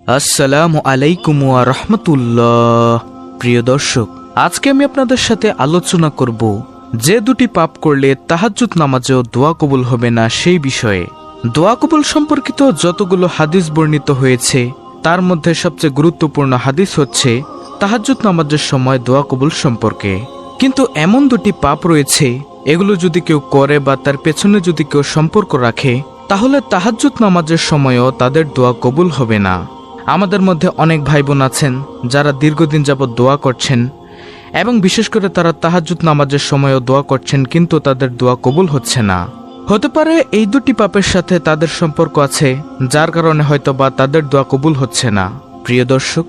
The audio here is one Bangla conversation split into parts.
আসসালামু আলাইকুম ওয়া রাহমাতুল্লাহ। প্রিয় দর্শক, আজকে আমি আপনাদের সাথে আলোচনা করব যে দুটি পাপ করলে তাহাজ্জুদ নামাজেও দোয়া কবুল হবে না সেই বিষয়ে। দোয়া কবুল সম্পর্কিত যতগুলো হাদিস বর্ণিত হয়েছে তার মধ্যে সবচেয়ে গুরুত্বপূর্ণ হাদিস হচ্ছে তাহাজ্জুদ নামাজের সময় দোয়া কবুল সম্পর্কে। কিন্তু এমন দুটি পাপ রয়েছে, এগুলো যদি কেউ করে বা তার পেছনে যদি কেউ সম্পর্ক রাখে, তাহলে তাহাজ্জুদ নামাজের সময়ও তাদের দোয়া কবুল হবে না। আমাদের মধ্যে অনেক ভাই বোন আছেন যারা দীর্ঘদিন যাবৎ দোয়া করছেন এবং বিশেষ করে তারা তাহাজ্জুদ নামাজের সময়ও দোয়া করছেন, কিন্তু তাদের দোয়া কবুল হচ্ছে না। হতে পারে এই দুটি পাপের সাথে তাদের সম্পর্ক আছে, যার কারণে হয়তো বা তাদের দোয়া কবুল হচ্ছে না। প্রিয় দর্শক,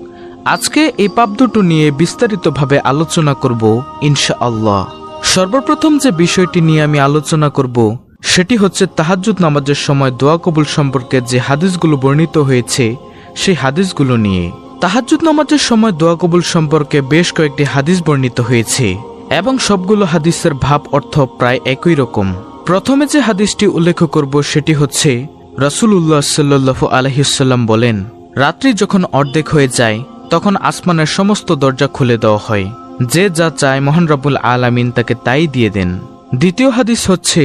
আজকে এই পাপ দুটো নিয়ে বিস্তারিতভাবে আলোচনা করব ইনশাআল্লাহ। সর্বপ্রথম যে বিষয়টি নিয়ে আমি আলোচনা করব সেটি হচ্ছে তাহাজ্জুদ নামাজের সময় দোয়া কবুল সম্পর্কে যে হাদিসগুলো বর্ণিত হয়েছে সেই হাদিসগুলো নিয়ে। তাহাজ্জুদ নামাজের সময় দোয়া কবুল সম্পর্কে বেশ কয়েকটি হাদিস বর্ণিত হয়েছে এবং সবগুলো হাদিসের ভাব অর্থ প্রায় একই রকম। প্রথমে যে হাদিসটি উল্লেখ করব সেটি হচ্ছে রাসূলুল্লাহ সাল্লাল্লাহু আলাইহি ওয়াসাল্লাম বলেন, রাত্রি যখন অর্ধেক হয়ে যায় তখন আসমানের সমস্ত দরজা খুলে দেওয়া হয়, যে যা চায় মহান রব্বুল আলামিন তাকে তাই দিয়ে দেন। দ্বিতীয় হাদিস হচ্ছে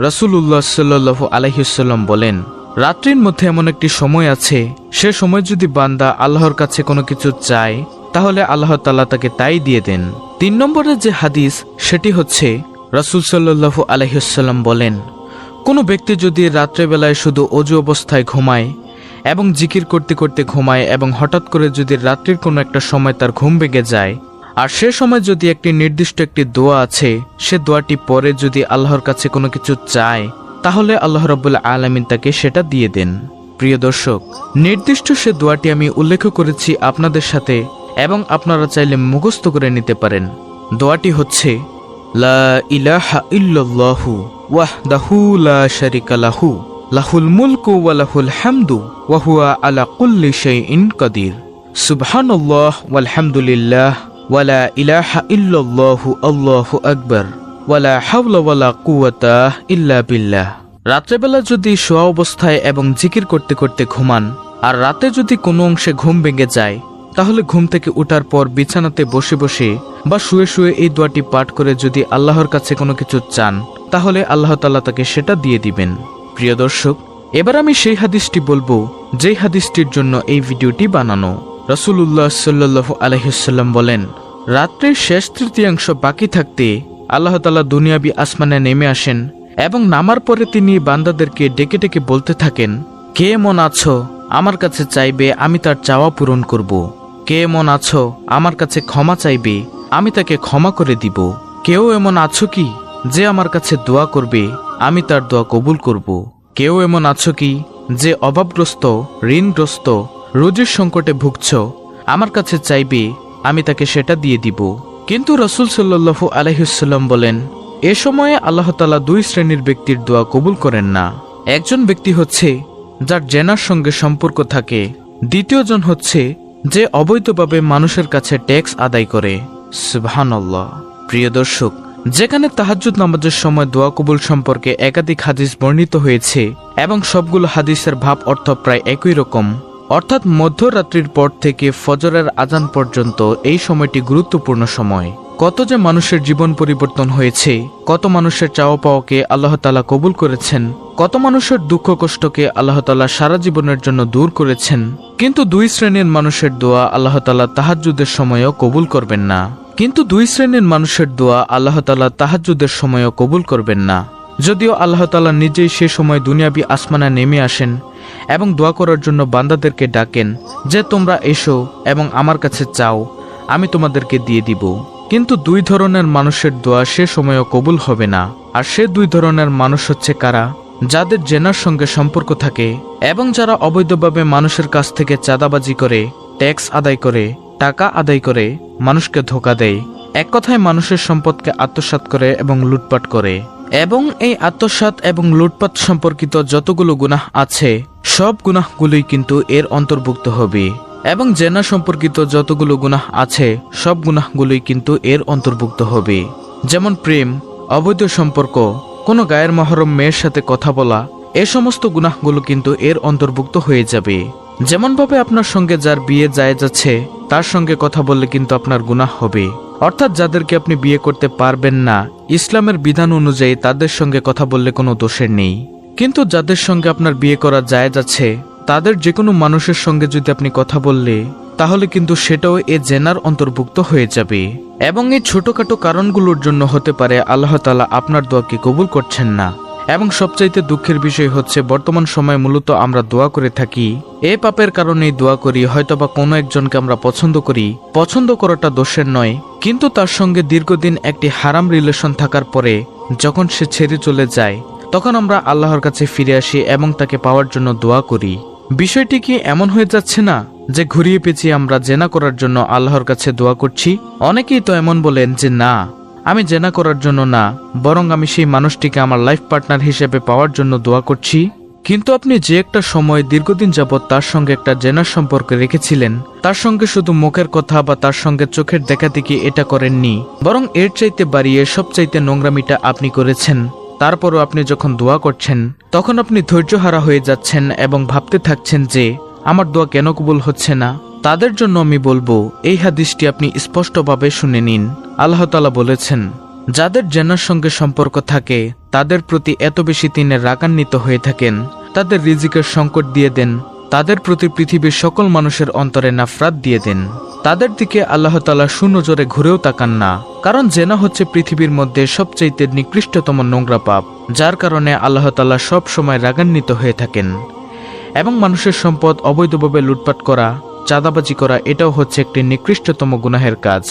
রাসূলুল্লাহ সাল্লাল্লাহু আলাইহি ওয়াসাল্লাম বলেন, রাত্রির মধ্যে এমন একটি সময় আছে, সে সময় যদি বান্দা আল্লাহর কাছে কোনো কিছু চায় তাহলে আল্লাহ তাআলা তাকে তাই দিয়ে দেন। 3 নম্বরের যে হাদিস সেটি হচ্ছে রাসূল সাল্লাল্লাহু আলাইহি ওয়াসাল্লাম বলেন, কোনো ব্যক্তি যদি রাত্রেবেলায় শুধু অজু অবস্থায় ঘুমায় এবং জিকির করতে করতে ঘুমায় এবং হঠাৎ করে যদি রাত্রির কোনো একটা সময় তার ঘুম ভেঙে যায়, আর সে সময় যদি একটি নির্দিষ্ট একটি দোয়া আছে, সে দোয়াটি পরে যদি আল্লাহর কাছে কোনো কিছু চায় তাহলে আল্লাহ রাব্বুল আলামিন তাকে সেটা দিয়ে দেন। প্রিয় দর্শক, নির্দিষ্ট সে দোয়াটি আমি উল্লেখ করেছি আপনাদের সাথে এবং আপনারা চাইলে মুখস্থ করে নিতে পারেন। দোয়াটি হচ্ছে লা ইলাহা ইল্লাল্লাহু ওয়াহদাহু লা শারিকা লাহু লাহুল মুলকু ওয়া লাহুল হামদু ওয়া হুয়া আলা কুল্লি শাইইন কাদির। সুবহানাল্লাহ ওয়ালহামদুলিল্লাহ ওয়া লা ইলাহা ইল্লাল্লাহু আল্লাহু আকবার ওয়ালা হাওলা ওয়ালা কুওয়াতা ইল্লা বিল্লাহ। রাত্রেবেলা যদি শোয়া অবস্থায় এবং জিকির করতে করতে ঘুমান আর রাতে যদি কোনো অংশে ঘুম ভেঙে যায়, তাহলে ঘুম থেকে উঠার পর বিছানাতে বসে বসে বা শুয়ে শুয়ে এই দোয়াটি পাঠ করে যদি আল্লাহর কাছে কোনো কিছু চান তাহলে আল্লাহ তাআলা তাকে সেটা দিয়ে দিবেন। প্রিয় দর্শক, এবার আমি সেই হাদিসটি বলবো যেই হাদিসটির জন্য এই ভিডিওটি বানানো। রাসূলুল্লাহ সাল্লাল্লাহু আলাইহি ওয়াসাল্লাম বলেন, রাত্রির শেষ তৃতীয়াংশ বাকি থাকতে আল্লাহ তাআলা দুনিয়াবি আসমানে নেমে আসেন এবং নামার পরে তিনি বান্দাদেরকে ডেকে ডেকে বলতে থাকেন, কে এমন আছো আমার কাছে চাইবে, আমি তার চাওয়া পূরণ করব। কে এমন আছো আমার কাছে ক্ষমা চাইবে, আমি তাকে ক্ষমা করে দিব। কেউ এমন আছো কি যে আমার কাছে দোয়া করবে, আমি তার দোয়া কবুল করব। কেউ এমন আছো কি যে অভাবগ্রস্ত, ঋণগ্রস্ত, রোজির সংকটে ভুগছ, আমার কাছে চাইবে, আমি তাকে সেটা দিয়ে দিব। কিন্তু রাসূল সাল্লাল্লাহু আলাইহি ওয়াসাল্লাম বলেন, এ সময়ে আল্লাহ তাআলা 2 শ্রেণীর ব্যক্তির দোয়া কবুল করেন না। একজন ব্যক্তি হচ্ছে যার জেনার সঙ্গে সম্পর্ক থাকে, দ্বিতীয়জন হচ্ছে যে অবৈধভাবে মানুষের কাছে ট্যাক্স আদায় করে। সুবহানাল্লাহ। প্রিয় দর্শক, যেখানে তাহাজ্জুদ নামাজের সময় দোয়া কবুল সম্পর্কে একাধিক হাদিস বর্ণিত হয়েছে এবং সবগুলো হাদিসের ভাব অর্থ প্রায় একই রকম, অর্থাৎ মধ্যরাত্রির পর থেকে ফজরের আজান পর্যন্ত এই সময়টি গুরুত্বপূর্ণ সময়। কত যে মানুষের জীবন পরিবর্তন হয়েছে, কত মানুষের চাওয়া পাওয়াকে আল্লাহ তাআলা কবুল করেছেন, কত মানুষের দুঃখ কষ্টকে আল্লাহ তাআলা সারা জীবনের জন্য দূর করেছেন। কিন্তু 2 শ্রেণীর মানুষের দোয়া আল্লাহ তাআলা তাহাজ্জুদের সময়ও কবুল করবেন না। যদিও আল্লাহ তাআলা নিজেই সে সময় দুনিয়াবি আসমানে নেমে আসেন এবং দোয়া করার জন্য বান্দাদেরকে ডাকেন যে তোমরা এসো এবং আমার কাছে চাও, আমি তোমাদেরকে দিয়ে দিব। কিন্তু 2 ধরনের মানুষের দোয়া সে সময়ও কবুল হবে না। আর সে 2 ধরনের মানুষ হচ্ছে কারা? যাদের জেনার সঙ্গে সম্পর্ক থাকে এবং যারা অবৈধভাবে মানুষের কাছ থেকে চাঁদাবাজি করে, ট্যাক্স আদায় করে, টাকা আদায় করে, মানুষকে ধোঁকা দেয়, এক কথায় মানুষের সম্পদকে আত্মসাৎ করে এবং লুটপাট করে। এবং এই আত্মসাৎ এবং লুটপাট সম্পর্কিত যতগুলো গুনাহ আছে সব গুনাহগুলোই কিন্তু এর অন্তর্ভুক্ত হবে। এবং জেনা সম্পর্কিত যতগুলো গুনাহ আছে সব গুনাহগুলোই কিন্তু এর অন্তর্ভুক্ত হবে। যেমন প্রেম, অবৈধ সম্পর্ক, কোনো গায়ের মহরম মেয়ের সাথে কথা বলা, এ সমস্ত গুনাহগুলো কিন্তু এর অন্তর্ভুক্ত হয়ে যাবে। যেমনভাবে আপনার সঙ্গে যার বিয়ে যায় যাচ্ছে তার সঙ্গে কথা বললে কিন্তু আপনার গুনাহ হবে, অর্থাৎ যাদেরকে আপনি বিয়ে করতে পারবেন না ইসলামের বিধান অনুযায়ী তাদের সঙ্গে কথা বললে কোনো দোষের নেই। কিন্তু যাদের সঙ্গে আপনার বিয়ে করা যায় যাচ্ছে তাদের যে কোনো মানুষের সঙ্গে যদি আপনি কথা বললে তাহলে কিন্তু সেটাও এ জেনার অন্তর্ভুক্ত হয়ে যাবে। এবং এই ছোটখাটো কারণগুলোর জন্য হতে পারে আল্লাহ তাআলা আপনার দোয়াকে কবুল করছেন না। এবং সবচাইতে দুঃখের বিষয় হচ্ছে বর্তমান সময়ে মূলত আমরা দোয়া করে থাকি এ পাপের কারণেই দোয়া করি, হয়তোবা কোনো একজনকে আমরা পছন্দ করি, পছন্দ করাটা দোষের নয়, কিন্তু তার সঙ্গে দীর্ঘদিন একটি হারাম রিলেশন থাকার পরে যখন সে ছেড়ে চলে যায় তখন আমরা আল্লাহর কাছে ফিরে আসি এবং তাকে পাওয়ার জন্য দোয়া করি। বিষয়টি কি এমন হয়ে যাচ্ছে না যে ঘুরিয়ে পেঁচিয়ে আমরা জেনা করার জন্য আল্লাহর কাছে দোয়া করছি? অনেকেই তো এমন বলেন যে না, আমি জেনা করার জন্য না, বরং আমি সেই মানুষটিকে আমার লাইফ পার্টনার হিসেবে পাওয়ার জন্য দোয়া করছি। কিন্তু আপনি যে একটা সময় দীর্ঘদিন যাবৎ তার সঙ্গে একটা জেনার সম্পর্ক রেখেছিলেন, তার সঙ্গে শুধু মুখের কথা বা তার সঙ্গে চোখের দেখাদেখি এটা করেননি, বরং এর চাইতে বাড়িয়ে সবচাইতে নোংরামিটা আপনি করেছেন। তারপরও আপনি যখন দোয়া করছেন তখন আপনি ধৈর্যহারা হয়ে যাচ্ছেন এবং ভাবতে থাকছেন যে আমার দোয়া কেন কবুল হচ্ছে না। তাদের জন্য আমি বলবো এই হাদিসটি আপনি স্পষ্টভাবে শুনে নিন। আল্লাহ তাআলা বলেছেন, যাদের জেনার সঙ্গে সম্পর্ক থাকে তাদের প্রতি এত বেশি তিনি রাগান্বিত হয়ে থাকেন, তাদের রিজিকের সংকট দিয়ে দেন, তাদের প্রতি পৃথিবীর সকল মানুষের অন্তরে নাফরাত দিয়ে দেন, তাদের দিকে আল্লাহ তাআলা সুনজরে ঘুরেও তাকান না। কারণ জেনা হচ্ছে পৃথিবীর মধ্যে সবচাইতে নিকৃষ্টতম নোংরা পাপ, যার কারণে আল্লাহ তাআলা সব সময় রাগান্বিত হয়ে থাকেন। এবং মানুষের সম্পদ অবৈধভাবে লুটপাট করা, চাঁদাবাজি করা এটাও হচ্ছে একটি নিকৃষ্টতম গুনাহের কাজ।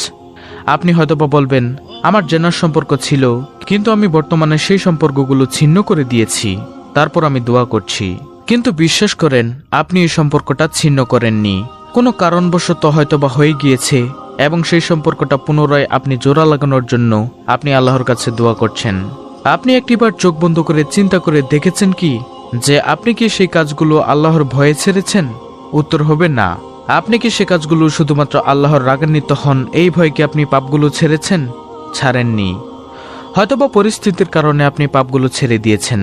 আপনি হয়তোবা বলবেন, আমার জেনার সম্পর্ক ছিল কিন্তু আমি বর্তমানে সেই সম্পর্কগুলো ছিন্ন করে দিয়েছি, তারপর আমি দোয়া করছি। কিন্তু বিশ্বাস করেন আপনি এই সম্পর্কটা ছিন্ন করেননি, কোনো কারণবশত হয়তোবা হয়ে গিয়েছে এবং সেই সম্পর্কটা পুনরায় আপনি জোড়া লাগানোর জন্য আপনি আল্লাহর কাছে দোয়া করছেন। আপনি একটিবার চোখ বন্ধ করে চিন্তা করে দেখেছেন কি যে আপনি কি সেই কাজগুলো আল্লাহর ভয়ে ছেড়েছেন? উত্তর হবে না। আপনি কি সে কাজগুলো শুধুমাত্র আল্লাহর রাগান্বিত হন এই ভয়ে কি আপনি পাপগুলো ছেড়েছেন? ছাড়েননি। হয়তোবা পরিস্থিতির কারণে আপনি পাপগুলো ছেড়ে দিয়েছেন।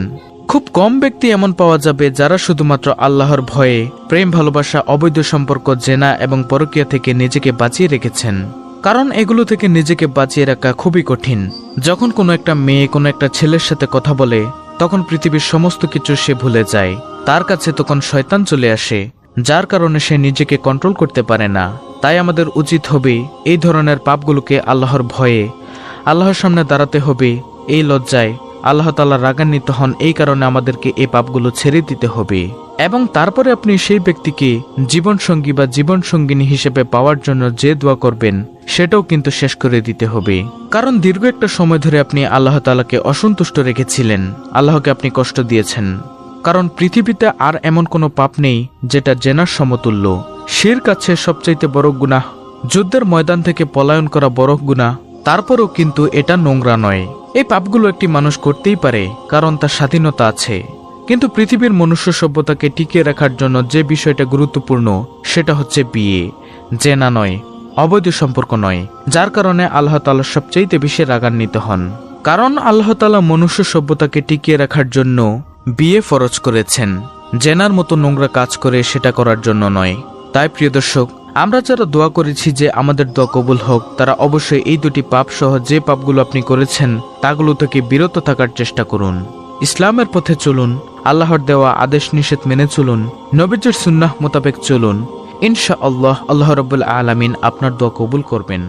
খুব কম ব্যক্তি এমন পাওয়া যাবে যারা শুধুমাত্র আল্লাহর ভয়ে প্রেম, ভালোবাসা, অবৈধ সম্পর্ক, জেনা এবং পরকীয়া থেকে নিজেকে বাঁচিয়ে রেখেছেন। কারণ এগুলো থেকে নিজেকে বাঁচিয়ে রাখা খুবই কঠিন। যখন কোনো একটা মেয়ে কোনো একটা ছেলের সাথে কথা বলে তখন পৃথিবীর সমস্ত কিছু সে ভুলে যায়, তার কাছে তখন শয়তান চলে আসে, যার কারণে সে নিজেকে কন্ট্রোল করতে পারে না। তাই আমাদের উচিত হবে এই ধরনের পাপগুলোকে আল্লাহর ভয়ে আল্লাহর সামনে দাঁড়াতে হবে। এই লজ্জায় আল্লাহ তাআলা রাগান্বিত হন, এই কারণে আমাদেরকে এই পাপগুলো ছেড়ে দিতে হবে। এবং তারপরে আপনি সেই ব্যক্তিকে জীবনসঙ্গী বা জীবনসঙ্গিনী হিসেবে পাওয়ার জন্য যে দোয়া করবেন সেটাও কিন্তু শেষ করে দিতে হবে। কারণ দীর্ঘ একটা সময় ধরে আপনি আল্লাহ তাআলাকে অসন্তুষ্ট রেখেছিলেন, আল্লাহকে আপনি কষ্ট দিয়েছেন। কারণ পৃথিবীতে আর এমন কোনো পাপ নেই যেটা জেনার সমতুল্য। শিরক আছে সবচাইতে বড় গুনাহ, যুদ্ধের ময়দান থেকে পলায়ন করা বড় গুনাহ, তারপরও কিন্তু এটা নোংরা নয়। এই পাপগুলো একটি মানুষ করতেই পারে কারণ তার স্বাধীনতা আছে। কিন্তু পৃথিবীর মনুষ্য সভ্যতাকে টিকিয়ে রাখার জন্য যে বিষয়টা গুরুত্বপূর্ণ সেটা হচ্ছে বিয়ে, জেনা নয়, অবৈধ সম্পর্ক নয়, যার কারণে আল্লাহ তাআলা সবচাইতে বেশি রাগান্বিত হন। কারণ আল্লাহ তাআলা মনুষ্য সভ্যতাকে টিকিয়ে রাখার জন্য বিয়ে ফরজ করেছেন, জেনার মতো নোংরা কাজ করে সেটা করার জন্য নয়। তাই প্রিয় দর্শক, আমরা যারা দোয়া করেছি যে আমাদের দোয়া কবুল হোক, তারা অবশ্যই এই দুটি পাপ সহ যে পাপগুলো আপনি করেছেন তাগুলো থেকে বিরত থাকার চেষ্টা করুন। ইসলামের পথে চলুন, আল্লাহর দেওয়া আদেশ নিষেধ মেনে চলুন, নবীজির সুন্নাহ মোতাবেক চলুন। ইনশাআল্লাহ আল্লাহ রাব্বুল আলামিন আপনার দোয়া কবুল করবেন।